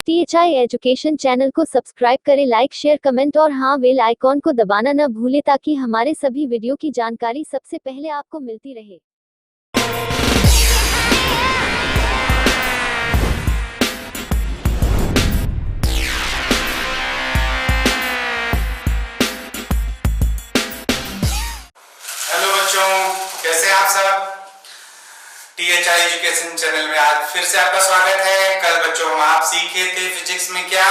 THI education channel को subscribe करें, like share comment और हाँ बेल आइकॉन को दबाना न भूलें ताकि हमारे सभी वीडियो की जानकारी सबसे पहले आपको मिलती रहे। हेलो बच्चों, कैसे हैं आप सब। THI एजुकेशन चैनल में आज फिर से आपका स्वागत है। कल बच्चों हम आप सीखे थे फिजिक्स में क्या,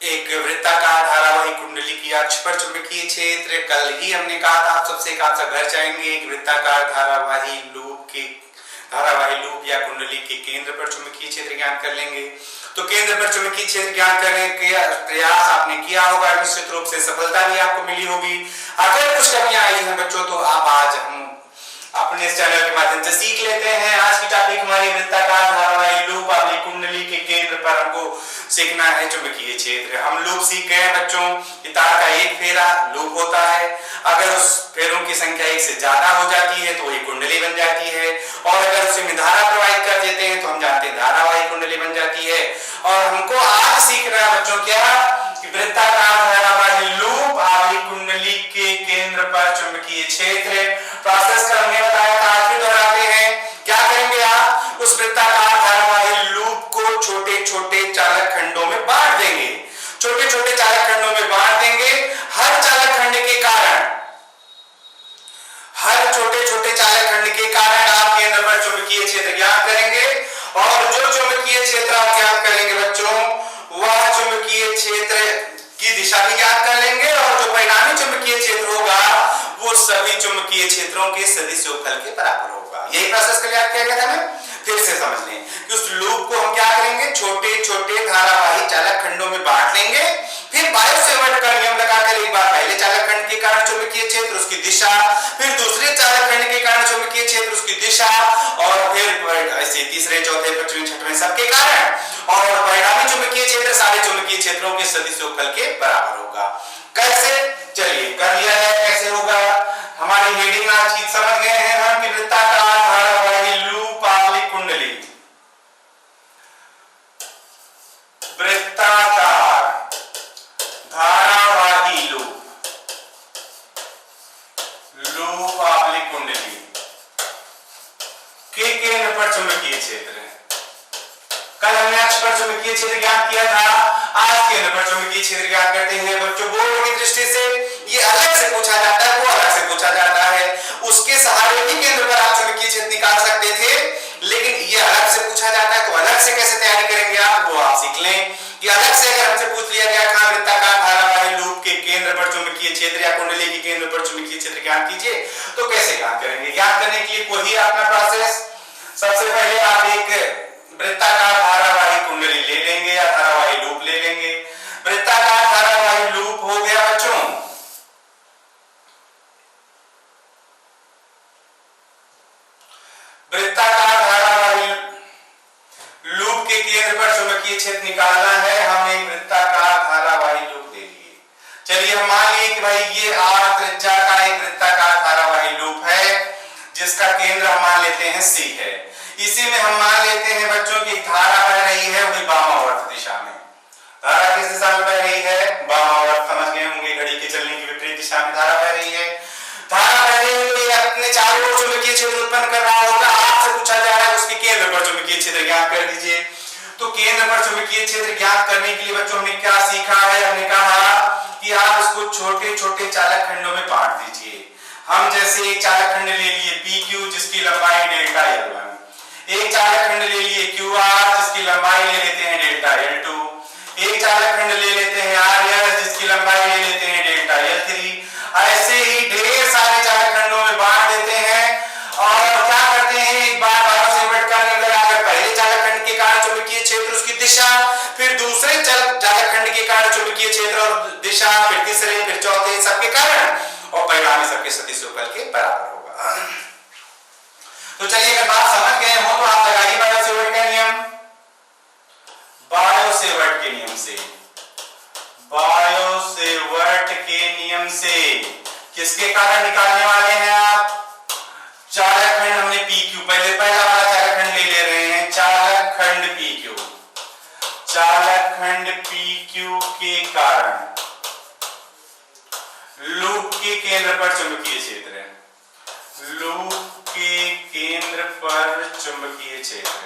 एक वृत्ताकार धारावाही कुंडली की अक्ष पर चुंबकीय क्षेत्र। कल ही हमने कहा था आप सबसे आप सब घर जाएंगे एक वृत्ताकार धारावाही लूप या कुंडली के केंद्र पर चुंबकीय क्षेत्र ज्ञात कर लेंगे। तो केंद्र पर चुंबकीय क्षेत्र ज्ञात करने का प्रयास आपने किया होगा, निश्चित रूप से सफलता भी आपको मिली होगी। अगर कुछ कमियां आई हैं बच्चों तो आप आज हम अपने इस चैनल के माध्यम से सीख लेते हैं। आज की टॉपिक हमारी वृत्ताकार धारावाही लूप वाली कुंडली के केंद्र पर हमको सीखना है चुंबकीय क्षेत्र। हम लूप सीख गए बच्चों कि तार का एक फेरा लूप होता है, अगर उस फेरों की संख्या एक से ज्यादा हो जाती है तो वही कुंडली बन जाती है, और अगर उसमें धारा प्रवाहित कर देते हैं तो हम जानते हैं धारावाही कुंडली बन जाती है। और हमको आज सीखना है बच्चों क्या कि वृत्ताकार धारावाही लूप वाली कुंडली के केंद्र पर चुंबकीय क्षेत्र। प्रोसेस का हमने बताया था, आज भी दोहराते हैं। क्या करेंगे आप, उस वृत्ताकार धारावाही लूप को छोटे छोटे चालक खंडों में बांट देंगे। छोटे छोटे चालक खंडों में बांट देंगे। हर चालक खंड के कारण, हर छोटे छोटे चालक खंड के कारण आप केंद्र पर चुंबकीय क्षेत्र ज्ञात करेंगे, और जो चुंबकीय क्षेत्र आप ज्ञात करेंगे बच्चों वह चुंबकीय क्षेत्र की दिशा भी ज्ञात कर लेंगे, और जो परिणामी चुंबकीय क्षेत्र होगा वो सभी चुंबकीय क्षेत्रों के सदिश योगफल के बराबर होगा। यही प्रोसेस के लिए याद किया गया था ना, फिर से समझ लें कि उस लूप को हम क्या करेंगे, छोटे छोटे धारावाही चालक खंडों में बांट लेंगे। फिर बायो-सेवर्ट का नियम लगाकर एक बार पहले चालक खंड के कारण चुंबकीय क्षेत्र उसकी दिशा, फिर दूसरे चालक खंड के कारण चुंबकीय क्षेत्र उसकी दिशा, और फिर ऐसे तीसरे चौथे पांचवें छठवें सबके कारण, और परिणामी चुंबकीय क्षेत्र सारे चुंबकीय क्षेत्रों के सदिश योगफल के बराबर होगा। कैसे, चलिए कर लिया जाए कैसे होगा। हमारी हेडिंग आज की समझ गए हैं हम कि वृत्ताकार धारावाही लूप वाली कुंडली, वृत्ताकार धारावाही लूप वाली कुंडली के केंद्र पर चुंबकीय क्षेत्र। कल हमने अक्ष पर चुंबकीय क्षेत्र ज्ञात किया था, आज केंद्र पर चुंबकीय क्षेत्र ज्ञात करते हैं। बच्चों बोर्ड की दृष्टि से ये अलग से पूछा जाता है, वो अलग से पूछा जाता है। उसके सहारे भी केंद्र पर आप चुंबकीय क्षेत्र निकाल सकते थे, लेकिन ये अलग से पूछा जाता है, तो अलग से कैसे तैयारी करेंगे आप, वो आप सीख लें कि अलग से अगर हमसे पूछ लिया गया कहां वृत्ताकार धारावाही लूप के केंद्र पर चुंबकीय क्षेत्र या कुंडली के केंद्र पर चुंबकीय क्षेत्र ज्ञात कीजिए, तो कैसे ज्ञात करेंगे। ज्ञात करने के लिए कोई अपना प्रोसेस, सबसे पहले आप एक वृत्ताकार धारावाही कुंडली ले लेंगे या धारावाही लूप ले लेंगे। वृत्ताकार धारावाही लूप हो गया बच्चों, वृत्ताकार धारावाही लूप के केंद्र पर चुंबकीय क्षेत्र निकालना है। हम एक वृत्ताकार धारावाही लूप ले लिए। चलिए हम मान लिए कि भाई ये r त्रिज्या का एक वृत्ताकार धारावाही लूप है जिसका केंद्र हम मान लेते हैं C है। इसी में हम मान लेते हैं बच्चों की धारा बह रही है वही वामावर्त दिशा में। धारा किस दिशा में बह रही है, वामावर्त। समझ गए होंगे, घड़ी के चलने की विपरीत दिशा में धारा बह रही है। धारा बह रही है, अपने चारों ओर चुंबकीय क्षेत्र उत्पन्न कर रहा होगा। आपसे पूछा जा रहा है उसके केंद्र पर चुंबकीय क्षेत्र ज्ञात कर दीजिए। तो केंद्र पर चुंबकीय क्षेत्र ज्ञात करने के लिए बच्चों हमने क्या सीखा है, हमने कहा कि आप इसको छोटे छोटे चालक खंडों में बांट दीजिए। हम जैसे एक चालक खंड ले लिए PQ जिसकी लंबाई डेल्टा L1, एक चालक खंड ले लिए QR जिसकी लंबाई ले लेते हैं डेल्टा L2, एक चालक खंड ले लेते हैं RS जिसकी लंबाई ले लेते हैं डेल्टा L3। ऐसे ही ढेर सारे चालक खंडों में बांट देते हैं, और क्या करते हैं, एक बार बायो-सेवर्ट का नियम लगाकर पहले चालक खंड के कारण चुंबकीय क्षेत्र उसकी दिशा, फिर दूसरे चालक खंड के कारण चुंबकीय क्षेत्र और दिशा, फिर तीसरे, फिर चौथे सबके कारण, और परिणामी सबके सदिश योगफल के बराबर होगा। तो चलिए अगर बात समझ गए हो तो आप लगाइए बायो-सेवर्ट का नियम। बायो-सेवर्ट के नियम से, बायो-सेवर्ट के नियम से किसके कारण निकालने वाले हैं आप, चालक खंड हमने PQ, पहला वाला चालक खंड ले रहे हैं, चालक खंड PQ, चालक खंड PQ के कारण लूप के केंद्र पर चुंबकीय क्षेत्र, लूप के केंद्र पर चुंबकीय क्षेत्र,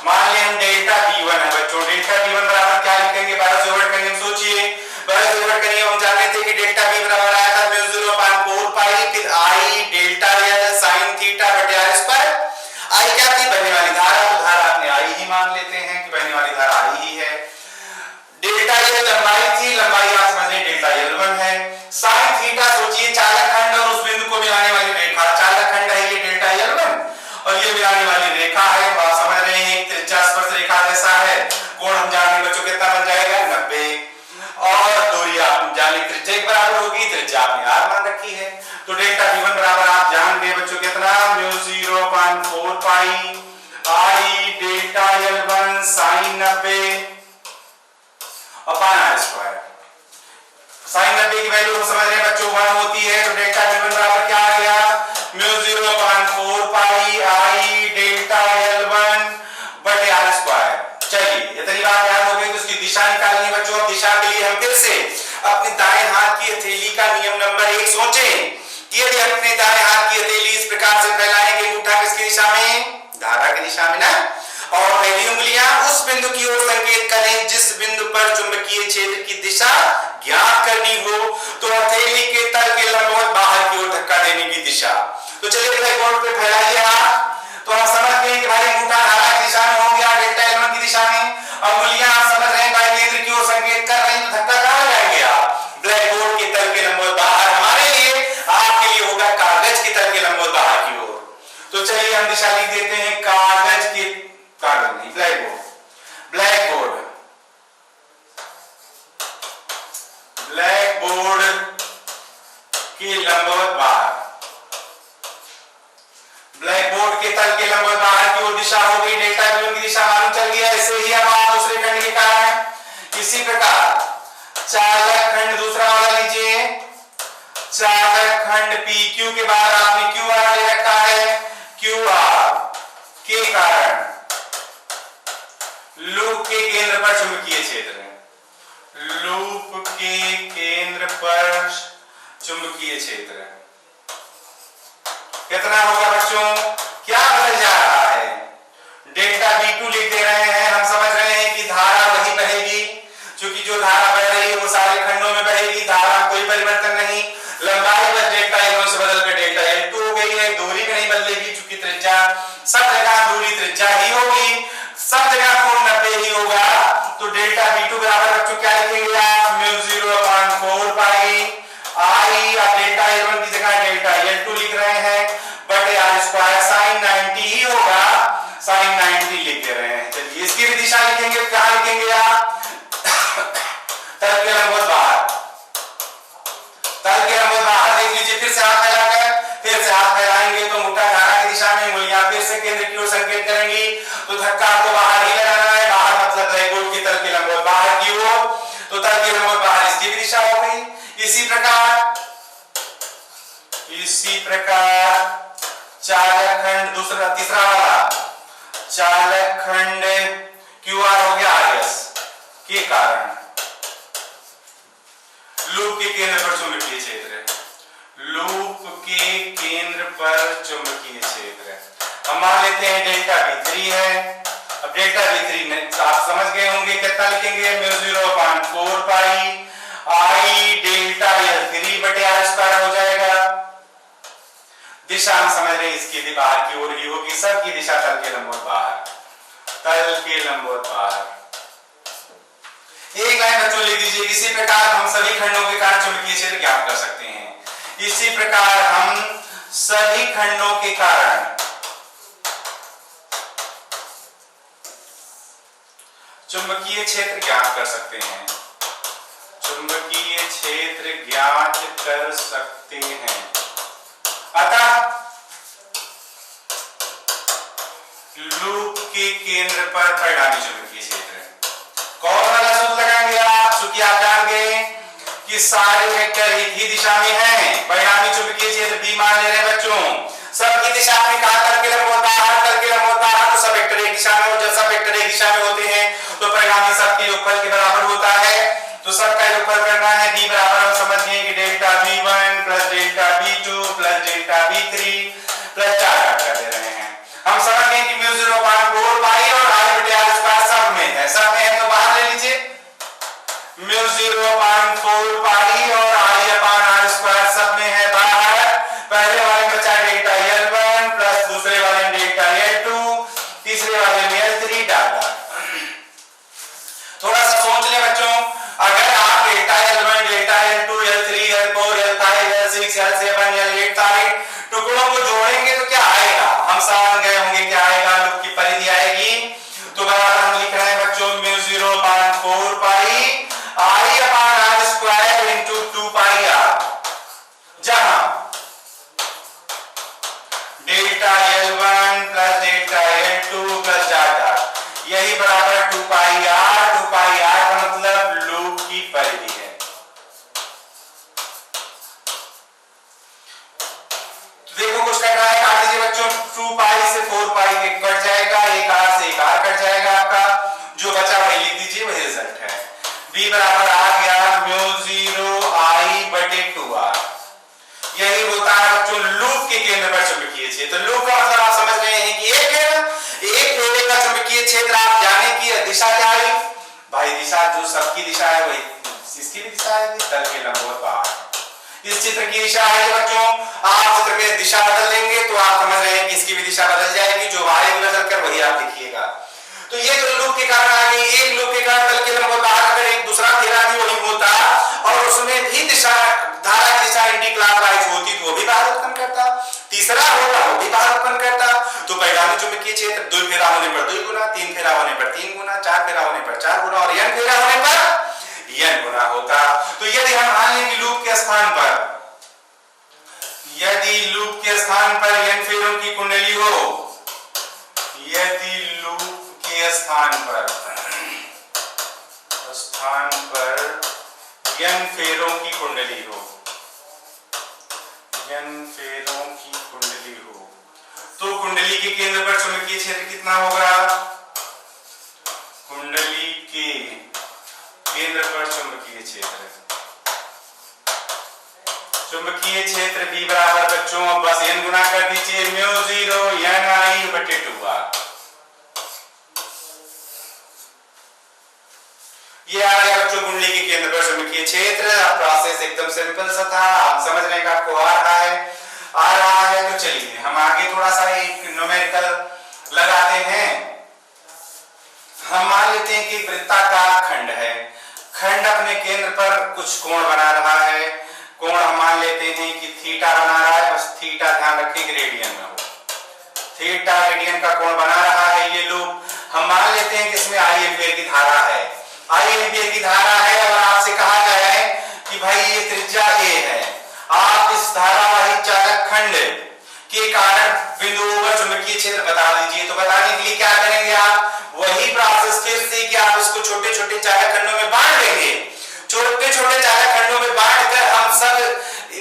मान लें हम डेल्टा V1 है बच्चों, डेल्टा V1 बराबर क्या लिखेंगे, बारह से वर्ड करेंगे, सोचिए बारह से वर्ड करेंगे, हम जानते थे कि डेल्टा V बराबर आया था μ0/4 पाई फिर I delta L sin theta बटे r स्क्वायर। I क्या थी, बहने वाली धारा, तो धारा अपने I ही मान लेते हैं कि बहने वाली धारा I ही है। डेल्टा L लंबाई थी, लंबाई आप समझ रहे डेल्टा L1 है। sin थीटा सोचिए चालक खंड और उस बिंदु को मिलाने वाली रेखा, चालक खंड है ये डेल्टा L1 और ये मिलाने वाली रेखा है, आप समझ रहे हैं एक त्रिज्या स्पर्श रेखा जैसा है। कोण हम जाने बच्चों कितना बन जाएगा 90 और दूरी आप जाने त्रिज्या के बराबर होगी, त्रिज्या आपने r मान रखी है, तो डेल्टा V1 बराबर आप जान गए बच्चों कितना μ0/4 पाई I delta L1 sin 90 upon r square. sin 90 की वैल्यू हम समझ रहे हैं बच्चों 1 होती है, तो डेल्टा V1 बराबर क्या आ गया μ0/4 पाई I डेल्टा L1 बटे r स्क्वायर। चलिए इतनी बात याद हो गई, तो उसकी दिशा निकालनी बच्चों। अब दिशा के लिए हम फिर से अपने दाएं हाथ की हथेली का नियम नंबर 1 सोचें कि यदि अपने दाएं हाथ की हथेली इस प्रकार से फैलाएंगे, अंगूठा किसकी दिशा में, धारा की दिशा में ना, और पहली उंगलियां उस बिंदु की ओर संकेत करें जिस बिंदु पर चुंबकीय क्षेत्र की दिशा ज्ञात करनी हो, तो हथेली के तल के लंबवत बाहर की ओर धक्का देने की दिशा। तो चलिए ब्लैक बोर्ड पे फैलाइए हाथ, तो हम समझ गए कि भाई अंगूठा धारा की दिशा में हो गया, डेल्टा L1 की दिशा में, अब उंगलियां आप समझ रहे हैं बाएं केंद्र की ओर संकेत कर रही हैं, तो धक्का कहां जाएंगे आप, ब्लैक बोर्ड के तल के लंबवत बाहर, हमारे लिए आपके लिए होगा कागज के तल के लंबवत बाहर की ओर। तो चलिए हम दिशा लिख देते हैं कागज के, कागज नहीं black board, black board, black board के लंबवत बाहर, ब्लैक बोर्ड के तल के लंबवत बाहर की ओर दिशा हो गई, डेल्टा V1 की दिशा मालूम चल गया। ऐसे ही अब आप दूसरे खंड के कारण इसी प्रकार चालक खंड दूसरा वाला लीजिए, चालक खंड PQ के बाहर आपने QR ले रखा है, QR के कारण लूप के केंद्र पर चुंबकीय क्षेत्र, लूप के केंद्र पर चुंबकीय क्षेत्र कितना होगा बच्चों, क्या बदल जा रहा है, डेल्टा V2 लिख दे रहे हैं, हम समझ रहे हैं कि धारा वही बहेगी, क्योंकि जो धारा बह रही है वो सारे खंडों में बहेगी, धारा कोई परिवर्तन नहीं, लंबाई बस डेल्टा L1 से बदल कर डेल्टा L2 हो गई है, दूरी भी नहीं बदलेगी क्योंकि त्रिज्या सब जगह दूरी त्रिज्या ही होगी, सब जगह कोण 90 ही होगा, तो डेल्टा V2 बराबर बच्चों क्या लिखेंगे आप μ0/4 पाई I, अब डेल्टा L1 की जगह डेल्टा L2 लिख रहे हैं बटे r स्क्वायर, sin 90 ही होगा, sin 90 लिख दे रहे हैं। चलिए इसकी भी दिशा लिखेंगे, कहां लिखेंगे आप, तल के लंबवत बाहर, तल के लंबवत बाहर देख लीजिए, फिर से हाथ फैलाकर, फिर से हाथ फैलाएंगे तो अंगूठा धारा की दिशा में, उंगलियां फिर से केंद्र की ओर संकेत करेंगी, तो धक्का आपको बाहर ही लगाना है, बाहर मतलब ब्लैक बोर्ड के तल के लंबवत बाहर की ओर, तो तल के लंबवत बाहर इसकी भी दिशा हो गई। इसी प्रकार चालक खंड दूसरा तीसरा वाला चालक खंड QR हो गया RS के कारण लूप के केंद्र पर चुंबकीय क्षेत्र, लूप के केंद्र पर चुंबकीय क्षेत्र हम मान लेते हैं डेल्टा V3 है। अब डेल्टा V3 आप समझ गए होंगे, कितना लिखेंगे μ0/4 पाई I डेल्टा L3 बटे r स्क्वायर हो जाएगा। दिशा हम समझ रहे हैं इसकी भी बाहर की ओर ही होगी, सबकी दिशा तल के लंबवत बाहर, तल के लंबवत बाहर। एक लाइन बच्चों लिख दीजिए, इसी प्रकार हम सभी खंडों के कारण चुंबकीय क्षेत्र ज्ञात कर सकते हैं। इसी प्रकार हम सभी खंडों के कारण चुंबकीय क्षेत्र ज्ञात कर सकते हैं, चुंबकीय क्षेत्र ज्ञात कर सकते हैं। अतः लूप के केंद्र पर परिणामी चुंबकीय क्षेत्र कौन वाला सूत्र लगाएंगे आप, चूंकि आप जान गए कि सारे वेक्टर एक ही दिशा में हैं, परिणामी चुंबकीय क्षेत्र B मान ले रहे हैं बच्चों, सबकी दिशा में कहा तल के लंब होता है, तल के लंब होता है तो सब वेक्टर एक दिशा में, और जब सब वेक्टर एक दिशा में होते हैं तो परिणामी सबके योगफल के बराबर होता है। तो सबका योगफल करना है, b बराबर हम समझ गए कि delta v1 plus delta v2 plus delta v3 plus 4 कर दे रहे हैं। हम समझ गए कि म्यू 0.4 पाई और r बटे r स्क्वायर सब में है, सब में है तो बाहर ले लीजिए। म्यू 0.4 पाई और r अपॉन r स्क्वायर सब में है बाहर। पहले वाले में बचा डेल्टा L1 प्लस दूसरे वाले में डेल्टा L2, तीसरे वाले में L3 डाटा। थोड़ा सा सोच ले बच्चों, अगर आप delta L1 delta L2 L3 L4 L5 L6 L7 L8 सारे टुकड़ों को जोड़ेंगे तो क्या आएगा, हम समझ गए होंगे क्या आएगा, लूप की परिधि आएगी। तो बराबर हम लिख रहे हैं बच्चों mu 0.4 pi i upon r square into 2 pi r, जहां delta L1 plus delta L2 plus data यही बराबर 2 पाई r, 2 पाई r का मतलब लूप की परिधि है। तो देखो कुछ कट रहा है, काट दीजिए बच्चों, 2 पाई से 4 पाई एक कट जाएगा, एक r से एक r कट जाएगा, आपका जो बचा वही लिख दीजिए, वही रिजल्ट है। b बराबर आ गया म्यू 0 i बटे 2r। यही होता है बच्चों लूप के केंद्र पर चुंबकीय क्षेत्र। तो लूप का मतलब आप समझ रहे हैं कि एक फेरे का चुंबकीय क्षेत्र, आप जाने की दिशा क्या है भाई, दिशा जो सबकी दिशा है वही इसकी भी दिशा है, तल के लंबवत बाहर। इस चित्र की दिशा है बच्चों, आप चित्र में दिशा बदल देंगे तो आप समझ रहे हैं कि इसकी भी दिशा बदल जाएगी, जो बाहर नजर कर वही आप लिखिएगा। तो ये जो लूप के कारण आ गई, एक लूप के कारण तल के लंबवत बाहर, अगर एक दूसरा फेरा भी वही होता और उसमें भी दिशा धारा की दिशा एंटी क्लॉकवाइज होती तो वो भी बाहर उत्पन्न करता, तीसरा होता वो भी बाहर उत्पन्न करता। तो परिणामी चुंबकीय क्षेत्र 2 फेरा होने पर 2 गुना, 3 फेरा होने पर 3 गुना, 4 फेरा होने पर 4 गुना और n फेरा होने पर n गुना होता। तो यदि हम मान लें कि लूप के स्थान पर, यदि लूप के स्थान पर n फेरों की कुंडली हो, यदि लूप के स्थान पर n फेरों की कुंडली हो, n फेरों की कुंडली हो, तो कुंडली के केंद्र पर चुंबकीय क्षेत्र कितना होगा, कुंडली के केंद्र पर चुंबकीय क्षेत्र, चुंबकीय क्षेत्र B बराबर बच्चों बस n गुना कर दीजिए म्यू 0 n i बटे 2r। ये आ गया बच्चों कुंडली के केंद्र पर चुंबकीय क्षेत्र। प्रोसेस एकदम सिंपल सा था, आप समझने का आपको आ रहा है। तो चलिए हम आगे थोड़ा सा एक न्यूमेरिकल लगाते हैं। हम मान लेते हैं कि वृत्ताकार खंड है, खंड अपने केंद्र पर कुछ कोण बना रहा है, कोण हम मान लेते हैं कि थीटा बना रहा है, बस थीटा ध्यान रखिए रेडियन में हो, थीटा रेडियन का कोण बना रहा है ये लूप। हम मान लेते हैं कि इसमें आई एम्पीयर की धारा है, आई एम्पीयर की धारा है और आपसे कहा गया है कि भाई ये त्रिज्या a है। आप इस धारावाही चालक खंड के कारण बिंदुओं पर चुंबकीय क्षेत्र बता दीजिए। तो बताने के लिए क्या करेंगे आप, वही प्रोसेस फिर से कि आप इसको छोटे छोटे चालक खंडों में बांट देंगे। छोटे छोटे चालक खंडों में बांटकर हम सब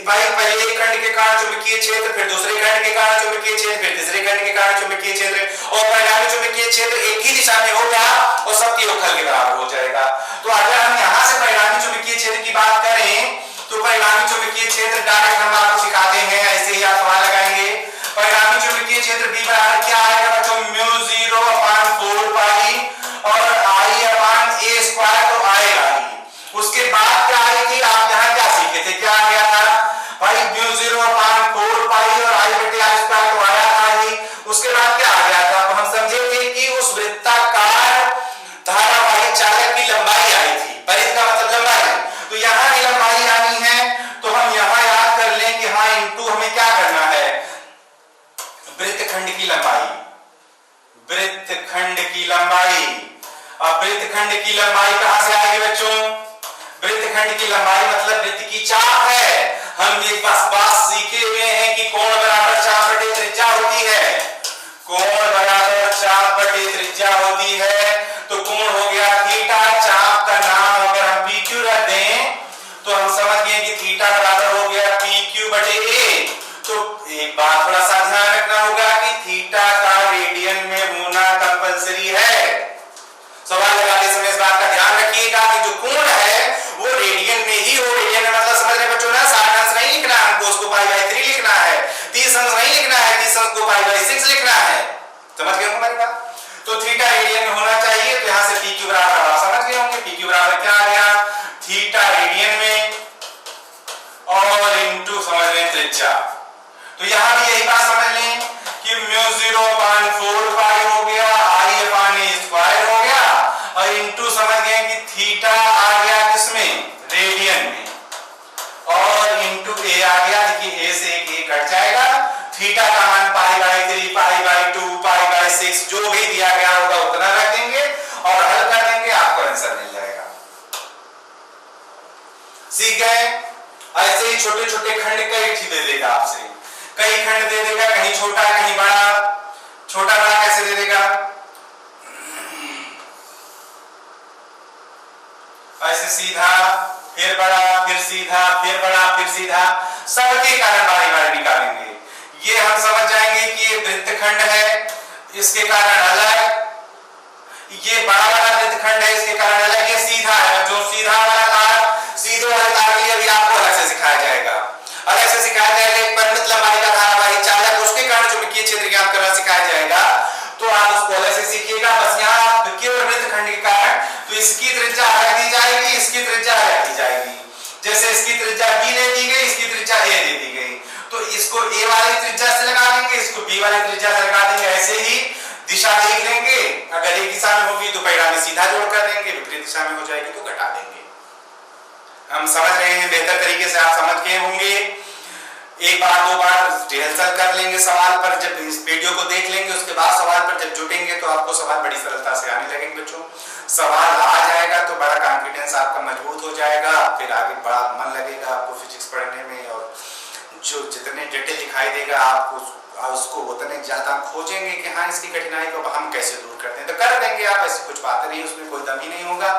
भाई पहले एक खंड के कारण चुंबकीय क्षेत्र, फिर दूसरे खंड के कारण चुंबकीय क्षेत्र, फिर तीसरे खंड के कारण चुंबकीय क्षेत्र और परिणामी चुंबकीय क्षेत्र एक ही दिशा में होगा और सबके योगफल के बराबर हो जाएगा। तो अगर हम यहां से परिणामी चुंबकीय क्षेत्र की बात करें तो परिणामी चुंबकीय क्षेत्र डायरेक्ट हम आपको सिखाते हैं, ऐसे ही आप सवाल लगाएंगे। परिणामी चुंबकीय क्षेत्र B बराबर क्या आएगा बच्चों, म्यू 0/4 पाई और I अपॉन a स्क्वायर तो आएगा ही। उसके बाद क्या आएगी, आप यहां क्या सीखे थे, क्या आ गया था भाई म्यू 0/4 पाई और I बटे r स्क्वायर तो आया था ही। उसके बाद क्या आ गया था, तो हम समझे थे कि उस वृत्ताकार धारावाही चालक की लंबाई आई थी, परिधि का मतलब लंबाई। तो यहां की लंबाई आनी है तो हम यहां याद कर लें कि हाँ इनटू हमें क्या करना है, वृत्तखंड की लंबाई, वृत्तखंड की लंबाई। अब वृत्तखंड की लंबाई कहां से आएगी बच्चों, वृत्तखंड की लंबाई मतलब वृत्त की चाप है। हम एक बात सीखे हुए हैं कि कोण बराबर चाप बटे त्रिज्या होती है, कोण बराबर चाप बटे त्रिज्या होती है। तो कोण हो गया थीटा, चाप का नाम अगर हम PQ रख दें तो हम समझ गए कि थीटा बराबर हो गया PQ बटे A। तो एक बात थोड़ा सा ध्यान त्रिज्या। तो यहां भी यही बात समझ लें कि म्यू 0.4 पाई हो गया, आई अपान ए स्क्वायर हो गया, और इनटू समझ गए कि थीटा आ गया किसमें, रेडियन में, और इनटू ए आ गया, देखिए ए से एक ए कट जाएगा, थीटा का मान pi by 3, pi by 2, pi by 6 जो भी दिया गया होगा उतना रख देंगे और हल कर देंगे, आपको आंसर मिल जाएगा। सीख गए? ऐसे ही छोटे छोटे खंड कई दे देगा आपसे, कई खंड दे देगा, कहीं छोटा कहीं बड़ा। छोटा बड़ा कैसे दे देगा, ऐसे सीधा फिर बड़ा फिर सीधा फिर बड़ा फिर सीधा, सबके कारण बारी बारी निकालेंगे। ये हम समझ जाएंगे कि ये वृत्तखंड है, इसके कारण अलग, ये बड़ा वाला वृत्तखंड है, इसके कारण अलग, ये सीधा है। जो सीधा वाला तार, सीधे वाले तार के लिए भी आपको अलग से सिखाया जाएगा, अलग से सिखाया जाएगा। एक परिमित लंबाई का धारावाही चालक, उसके कारण चुंबकीय क्षेत्र ज्ञात करना सिखाया जाएगा, तो आप उसको अलग से सीखिएगा। बस यहाँ केवल वृत्तखंड के कारण तो इसकी त्रिज्या अलग दी जाएगी, इसकी त्रिज्या अलग दी जाएगी। जैसे इसकी त्रिज्या b ले दी गई, इसकी त्रिज्या a दे दी गई, तो इसको a वाली त्रिज्या से लगा देंगे, इसको b वाली त्रिज्या से लगा देंगे। ऐसे ही दिशा देख लेंगे, अगर एक दिशा में होगी तो परिणामी सीधा जोड़ कर देंगे, विपरीत दिशा में हो जाएगी तो घटा देंगे। हम समझ रहे हैं, बेहतर तरीके से आप समझ गए होंगे। एक बार दो बार रिहर्सल कर लेंगे सवाल पर, जब इस वीडियो को देख लेंगे उसके बाद सवाल पर जब जुटेंगे तो आपको सवाल बड़ी सरलता से आने लगेंगे बच्चों। सवाल आ जाएगा तो बड़ा कॉन्फिडेंस आपका मजबूत हो जाएगा, फिर आगे बड़ा मन लगेगा आपको फिजिक्स पढ़ने में, और जो जितने जटिल दिखाई देगा आपको उसको उतने ज्यादा खोजेंगे कि हाँ इसकी कठिनाई को हम कैसे दूर करते हैं, तो कर देंगे आप। ऐसी कुछ बात नहीं, उसमें कोई दम ही नहीं होगा।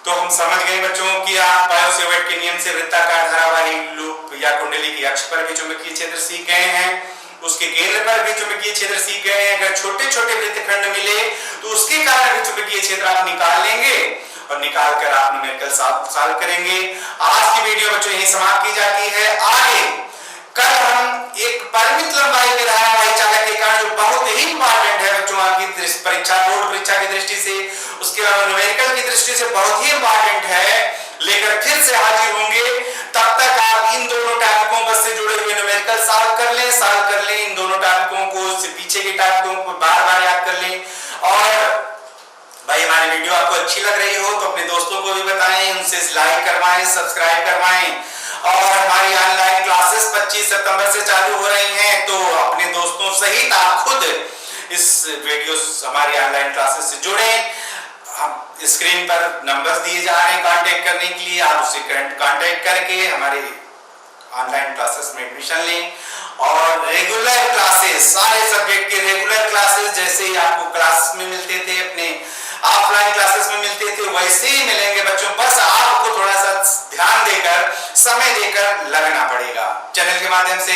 तो हम समझ गए बच्चों कि आप बायो-सेवर्ट के नियम से वृत्ताकार धारावाही लूप या कुंडली की अक्ष पर भी चुंबकीय क्षेत्र सीख गए हैं, उसके केंद्र पर भी चुंबकीय क्षेत्र सीख गए हैं। अगर छोटे छोटे वृत्तखंड मिले तो उसके कारण भी चुंबकीय क्षेत्र आप निकाल लेंगे और निकाल कर आप न्यूमेरिकल सॉल्व करेंगे। आज की वीडियो बच्चों यही समाप्त की जाती है। आगे कल हम एक परिमित लंबाई के धारावाही चालक के कारण, जो बहुत ही इंपॉर्टेंट है बच्चों आपकी परीक्षा, बोर्ड परीक्षा की दृष्टि से, उसके अलावा न्यूमेरिकल की दृष्टि से बहुत ही इंपॉर्टेंट है, लेकर फिर से हाजिर होंगे। तब तक आप इन दोनों टॉपिकों से जुड़े हुए न्यूमेरिकल सॉल्व कर लें, इन दोनों टॉपिकों को, पीछे के टॉपिकों को बार बार याद कर लें। और भाई हमारी वीडियो आपको अच्छी लग रही हो तो अपने दोस्तों को भी बताएं, उनसे लाइक करवाएं, सब्सक्राइब करवाएं। और हमारी ऑनलाइन क्लासेस 25 सितंबर से चालू हो रही हैं, तो अपने दोस्तों सहित आप खुद इस वीडियो हमारी ऑनलाइन क्लासेस से जुड़े। हम स्क्रीन पर नंबर्स दिए जा रहे हैं कांटेक्ट करने के लिए, आप उससे कांटेक्ट करके हमारे ऑनलाइन क्लासेस में एडमिशन लें। और रेगुलर क्लासेस, सारे सब्जेक्ट के रेगुलर क्लासेस जैसे ही आपको क्लास में मिलते थे, अपने ऑफलाइन क्लासेस में मिलते थे, वैसे ही मिलेंगे बच्चों। बस आपको थोड़ा सा ध्यान देकर, समय देकर लगना पड़ेगा चैनल के माध्यम से।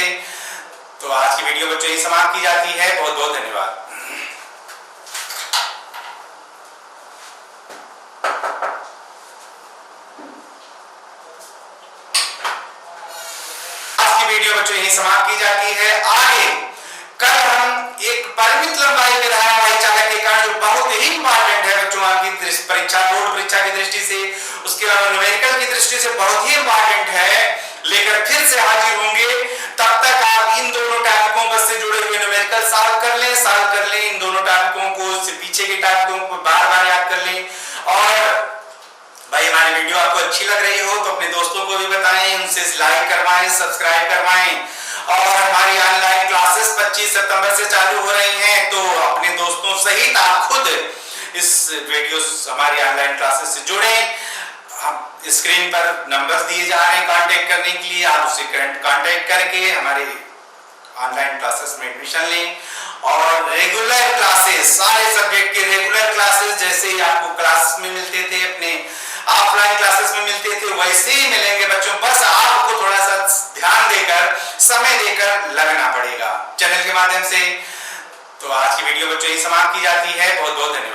तो आज की वीडियो बच्चों यही समाप्त की जाती है। बहुत बहुत धन्यवाद। वीडियो बच्चों यही समाप्त की जाती है। आगे कल हम एक परिमित लंबाई के धारावाही चालक के कारण, जो बहुत ही इंपॉर्टेंट है बच्चों आपकी परीक्षा, बोर्ड परीक्षा की दृष्टि से, उसके अलावा न्यूमेरिकल की दृष्टि से बहुत ही इंपॉर्टेंट है, लेकर फिर से हाजिर होंगे। तब तक आप इन दोनों टॉपिकों से जुड़े हुए न्यूमेरिकल सॉल्व कर लें, इन दोनों टॉपिकों को, पीछे के टॉपिकों को बार बार याद कर लें। और भाई हमारी वीडियो आपको अच्छी लग रही हो तो अपने दोस्तों को भी बताएं, उनसे लाइक करवाएं, सब्सक्राइब करवाएं। और हमारी ऑनलाइन क्लासेस 25 सितंबर से चालू हो रही हैं, तो अपने दोस्तों सहित आप खुद इस वीडियो हमारी ऑनलाइन क्लासेस से जुड़े। हम स्क्रीन पर नंबर्स दिए जा रहे हैं कांटेक्ट करने के लिए, आप उससे कांटेक्ट करके हमारे ऑनलाइन क्लासेस में एडमिशन लें। और रेगुलर क्लासेस, सारे सब्जेक्ट के रेगुलर क्लासेस जैसे ही आपको क्लास में मिलते थे, अपने ऑफलाइन क्लासेस में मिलते थे, वैसे ही मिलेंगे बच्चों। बस आपको थोड़ा सा ध्यान देकर, समय देकर लगना पड़ेगा चैनल के माध्यम से। तो आज की वीडियो बच्चों यही समाप्त की जाती है। बहुत बहुत धन्यवाद।